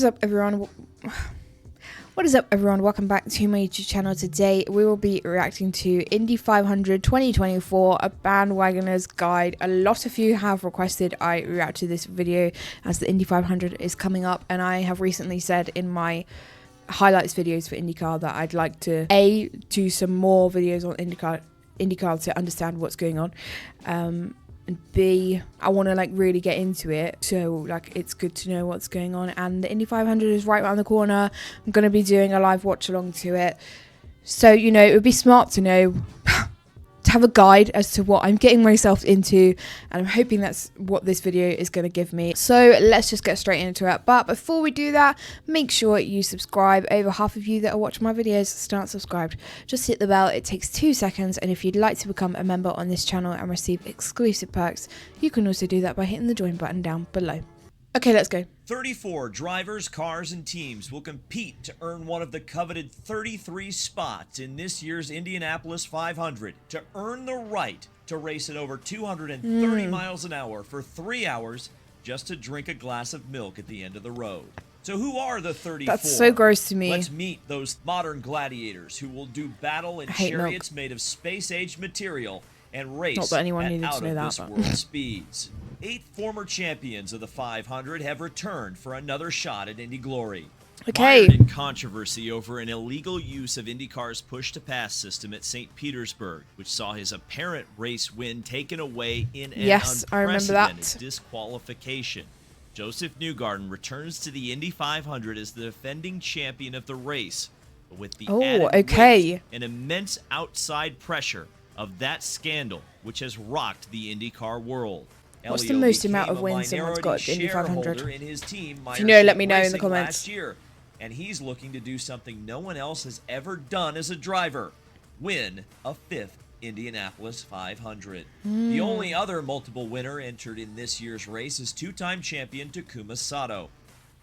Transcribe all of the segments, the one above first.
is up, everyone? What is up, everyone? Welcome back to my YouTube channel. Today we will be reacting to Indy 500 2024, A Bandwagoner's Guide. A lot of you have requested I react to this video as the Indy 500 is coming up, and I have recently said in my highlights videos for IndyCar that I'd like to do some more videos on IndyCar to understand what's going on, and B, I want to really get into it, so it's good to know what's going on. And the Indy 500 is right around the corner. I'm going to be doing a live watch along to it, so it would be smart to know to have a guide as to what I'm getting myself into, and I'm hoping that's what this video is going to give me. So let's just get straight into it. But before we do that, make sure you subscribe. Over half of you that are watching my videos still aren't subscribed. Just hit the bell. It takes 2 seconds, and if you'd like to become a member on this channel and receive exclusive perks, you can also do that by hitting the join button down below. Okay, let's go. 34 drivers, cars, and teams will compete to earn one of the coveted 33 spots in this year's Indianapolis 500 to earn the right to race at over 230 miles an hour for 3 hours just to drink a glass of milk at the end of the road. So who are the 34? That's so gross to me. Let's meet those modern gladiators who will do battle in chariots made of space-age material and race Not that anyone at needed to know that, out-of-this-world speeds. 8 former champions of the 500 have returned for another shot at Indy glory. Okay. Mired in controversy over an illegal use of IndyCar's push-to-pass system at St. Petersburg, which saw his apparent race win taken away in an unprecedented disqualification. Joseph Newgarden returns to the Indy 500 as the defending champion of the race, but with the added weight and immense outside pressure of that scandal, which has rocked the IndyCar world. What's the most amount of wins someone's got at the Indy 500? In his team, if you know, let me know in the comments. And he's looking to do something no one else has ever done as a driver: win a 5th Indianapolis 500. The only other multiple winner entered in this year's race is two-time champion Takuma Sato.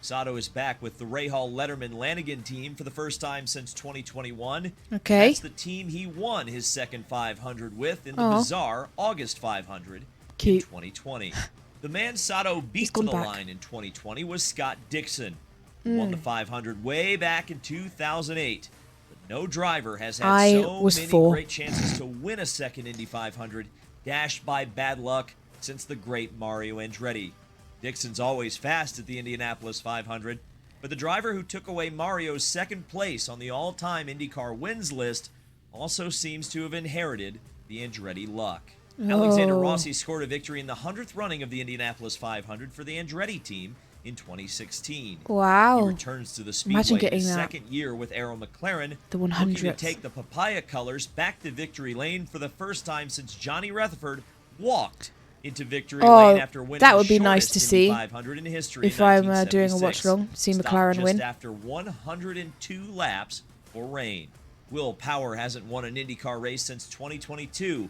Sato is back with the Rahal Letterman-Lanigan team for the first time since 2021. Okay. That's the team he won his second 500 with in the bizarre August 500 in 2020. The man Sato beat to the line in 2020 was Scott Dixon, who won the 500 way back in 2008. But no driver has had so many great chances to win a second Indy 500 dashed by bad luck since the great Mario Andretti. Dixon's always fast at the Indianapolis 500, but the driver who took away Mario's second place on the all-time IndyCar wins list also seems to have inherited the Andretti luck. Alexander Rossi scored a victory in the 100th running of the Indianapolis 500 for the Andretti team in 2016. Wow. He returns to the Speedway in his second year with Arrow McLaren, looking to take the papaya colors back to victory lane for the first time since Johnny Rutherford walked into victory lane after winning that would be nice to see 500 in history if I'm doing a watch along. See McLaren win just after 102 laps for rain. Will Power hasn't won an IndyCar race since 2022,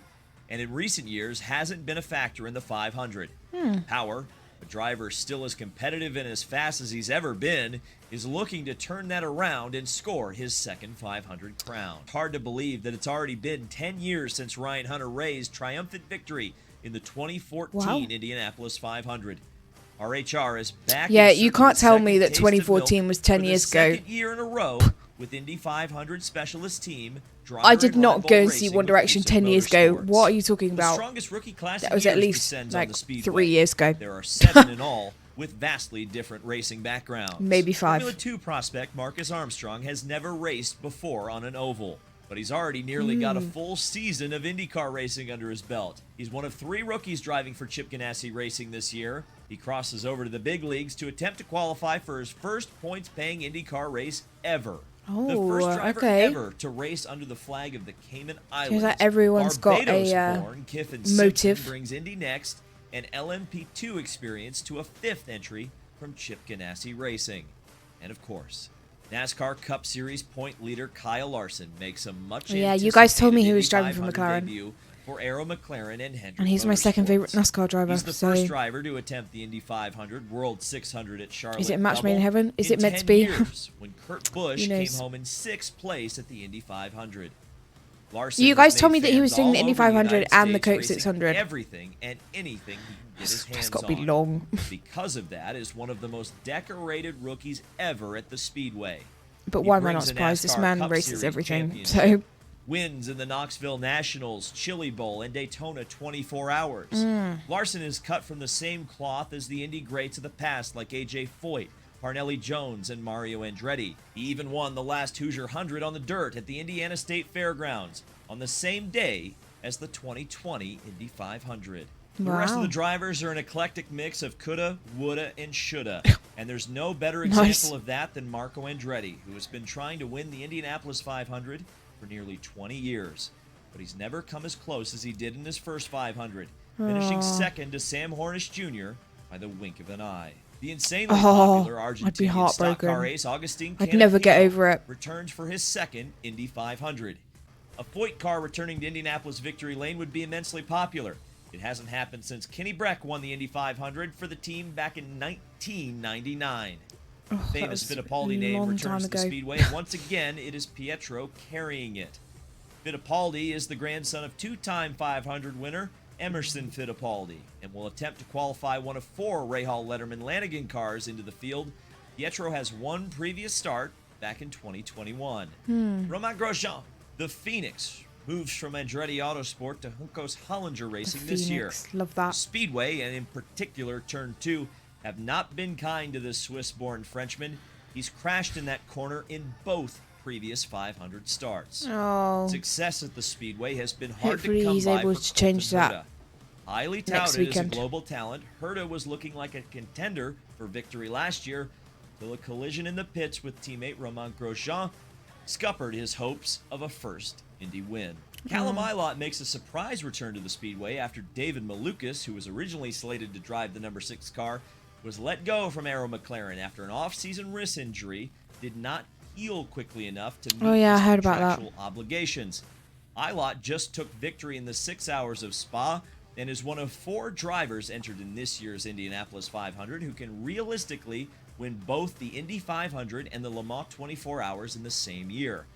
and in recent years hasn't been a factor in the 500. Power, a driver still as competitive and as fast as he's ever been, is looking to turn that around and score his second 500 crown. Hard to believe that it's already been 10 years since Ryan Hunter-Reay's triumphant victory in the 2014 Indianapolis 500. RHR is back. Yeah, you can't tell me that 2014 was 10 years ago. Second year in a row with Indy 500 specialist team. I did not go and see One Direction 10 years ago. What are you talking about? The strongest rookie class that was at least 3 years ago. There are 7 in all, with vastly different racing backgrounds. Maybe 5. Formula 2 prospect Marcus Armstrong has never raced before on an oval, but he's already nearly got a full season of IndyCar racing under his belt. He's one of 3 rookies driving for Chip Ganassi Racing this year. He crosses over to the big leagues to attempt to qualify for his first points-paying IndyCar race ever. The first driver ever to race under the flag of the Cayman Islands. Seems like everyone's got a motive. Brings Indy Next and LMP2 experience to a 5th entry from Chip Ganassi Racing. And of course, NASCAR Cup Series point leader Kyle Larson makes a much you guys told me he was driving for McLaren. For Arrow McLaren and Hendrick and he's my second favorite NASCAR driver. He's the first driver to attempt the Indy 500, World 600 at Charlotte. Is it match made in heaven? Is it meant to be? be? When Kurt Busch came home in 6th place at the Indy 500. Larson You has guys made told me that he was fans doing the all Indy over 500 United and the States Coke racing 600. everything and anything he can get his hands It's got to be on. long. Because of that, is one of the most decorated rookies ever at the Speedway. But He why am I brings not a surprised? This NASCAR man Cup races Series everything. championship, So wins in the Knoxville Nationals, Chili Bowl, and Daytona 24 Hours. Larson is cut from the same cloth as the Indy greats of the past like A.J. Foyt, Parnelli Jones, and Mario Andretti. He even won the last Hoosier 100 on the dirt at the Indiana State Fairgrounds on the same day as the 2020 Indy 500. The rest of the drivers are an eclectic mix of coulda, woulda, and shoulda. And there's no better example of that than Marco Andretti, who has been trying to win the Indianapolis 500 for nearly 20 years. But he's never come as close as he did in his first 500, finishing second to Sam Hornish Jr. by the wink of an eye. The insanely popular Argentinian stock car ace Agustin I'd never get over it. returns for his second Indy 500. A Foyt car returning to Indianapolis Victory Lane would be immensely popular. It hasn't happened since Kenny Breck won the Indy 500 for the team back in 1999. Famous Fittipaldi name returns to the Speedway, and once again, it is Pietro carrying it. Fittipaldi is the grandson of two-time 500 winner Emerson Fittipaldi, and will attempt to qualify one of 4 Rahal Letterman Lanigan cars into the field. Pietro has one previous start back in 2021. Romain Grosjean, the Phoenix, moves from Andretti Autosport to Hunko's Hollinger Racing this year. Love that. Speedway, and in particular Turn 2, have not been kind to this Swiss-born Frenchman. He's crashed in that corner in both previous 500 starts. Success at the Speedway has been hard to come he's by able for to change Colton that. Herta. Highly touted as a global talent, Herta was looking like a contender for victory last year till a collision in the pits with teammate Romain Grosjean scuppered his hopes of a first Indy win. Callum Ilott makes a surprise return to the Speedway after David Malukas, who was originally slated to drive the number 6 car, was let go from Arrow McLaren after an off-season wrist injury did not heal quickly enough to meet his contractual obligations. Ilott just took victory in the 6 hours of Spa and is one of 4 drivers entered in this year's Indianapolis 500 who can realistically win both the Indy 500 and the Le Mans 24 Hours in the same year.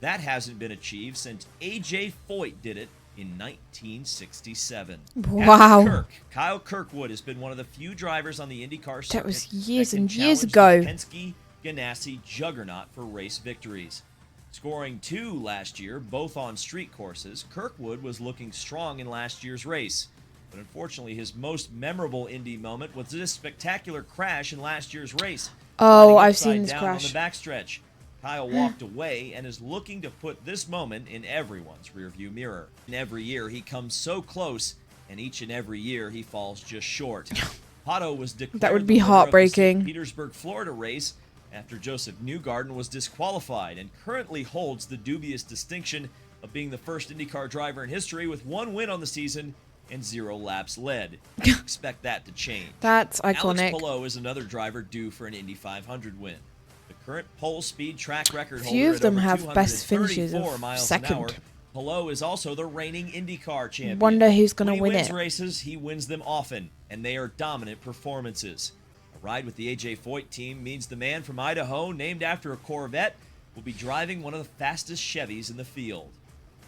That hasn't been achieved since A.J. Foyt did it in 1967. Wow. Kyle Kirkwood has been one of the few drivers on the IndyCar circuit that was years and years years ago. The Penske Ganassi juggernaut for race victories. Scoring 2 last year, both on street courses, Kirkwood was looking strong in last year's race. But unfortunately, his most memorable Indy moment was this spectacular crash in last year's race. I've seen this crash. On the backstretch. Kyle walked away and is looking to put this moment in everyone's rearview mirror. And every year he comes so close, and each and every year he falls just short. Pato was declared that would be the winner of the heartbreaking. St. Petersburg, Florida race after Joseph Newgarden was disqualified and currently holds the dubious distinction of being the first IndyCar driver in history with 1 win on the season and 0 laps led. Expect that to change. That's iconic. Alex Palou is another driver due for an Indy 500 win. The current pole speed track record Few holder of them at over have best finishes 234 of miles an hour. second. Palou is also the reigning IndyCar champion. Wonder who's going to When win he wins it. races, he wins them often, and they are dominant performances. A ride with the A.J. Foyt team means the man from Idaho, named after a Corvette, will be driving one of the fastest Chevys in the field.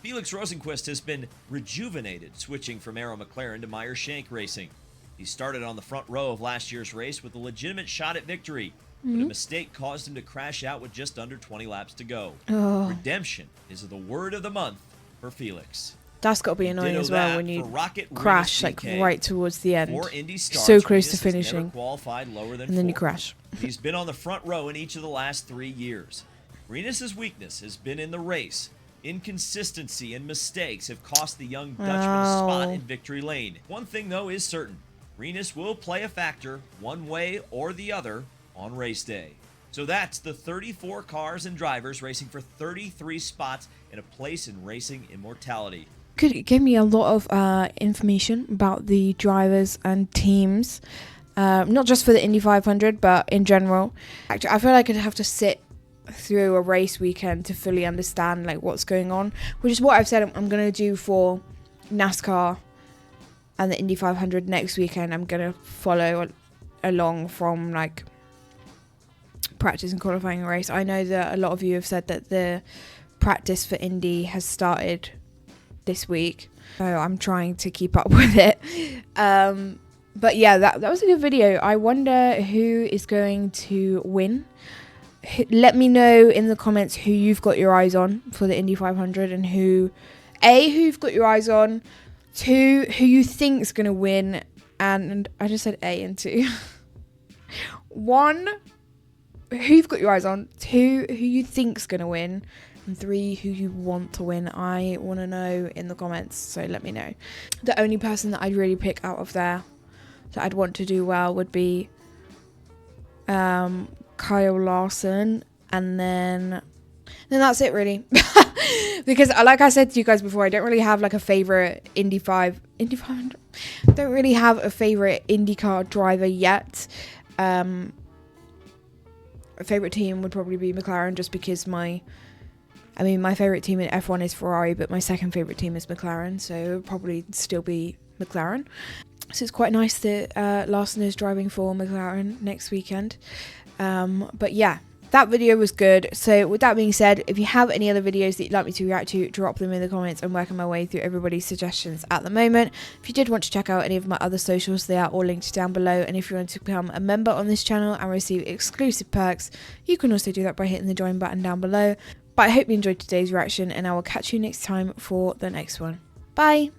Felix Rosenqvist has been rejuvenated, switching from Arrow McLaren to Meyer Shank Racing. He started on the front row of last year's race with a legitimate shot at victory, but a mistake caused him to crash out with just under 20 laps to go. Redemption is the word of the month for Felix. That's got to be annoying as well when you crash like right towards the end. So close to finishing. And then you crash. He's been on the front row in each of the last 3 years. Renus's weakness has been in the race. Inconsistency and mistakes have cost the young Dutchman a spot in victory lane. One thing, though, is certain. Renus will play a factor one way or the other on race day. So that's the 34 cars and drivers racing for 33 spots in a place in racing immortality. Could give me a lot of information about the drivers and teams, not just for the Indy 500, but in general. Actually, I feel like I'd have to sit through a race weekend to fully understand like what's going on, which is what I've said I'm going to do for NASCAR and the Indy 500 next weekend. I'm going to follow along from like practice and qualifying a race. I know that a lot of you have said that the practice for Indy has started this week, so I'm trying to keep up with it. But yeah, that was a good video. I wonder who is going to win. Let me know in the comments who you've got your eyes on for the Indy 500, and who you've got your eyes on, 2, who you think's going to win, and I just said A and 2. 1, who you've got your eyes on, 2, who you think's going to win, and 3, who you want to win. I want to know in the comments, so let me know. The only person that I'd really pick out of there that I'd want to do well would be Kyle Larson, and then that's it really. Because like I said to you guys before, I don't really have like a favorite Indy 500. I don't really have a favorite IndyCar driver yet. A favorite team would probably be McLaren, just because my favorite team in F1 is Ferrari, but my second favorite team is McLaren, so it would probably still be McLaren. So it's quite nice that Larson is driving for McLaren next weekend. But yeah, that video was good. So with that being said, if you have any other videos that you'd like me to react to, drop them in the comments. I'm working my way through everybody's suggestions at the moment. If you did want to check out any of my other socials, they are all linked down below. And if you want to become a member on this channel and receive exclusive perks, you can also do that by hitting the join button down below. But I hope you enjoyed today's reaction, and I will catch you next time for the next one. Bye!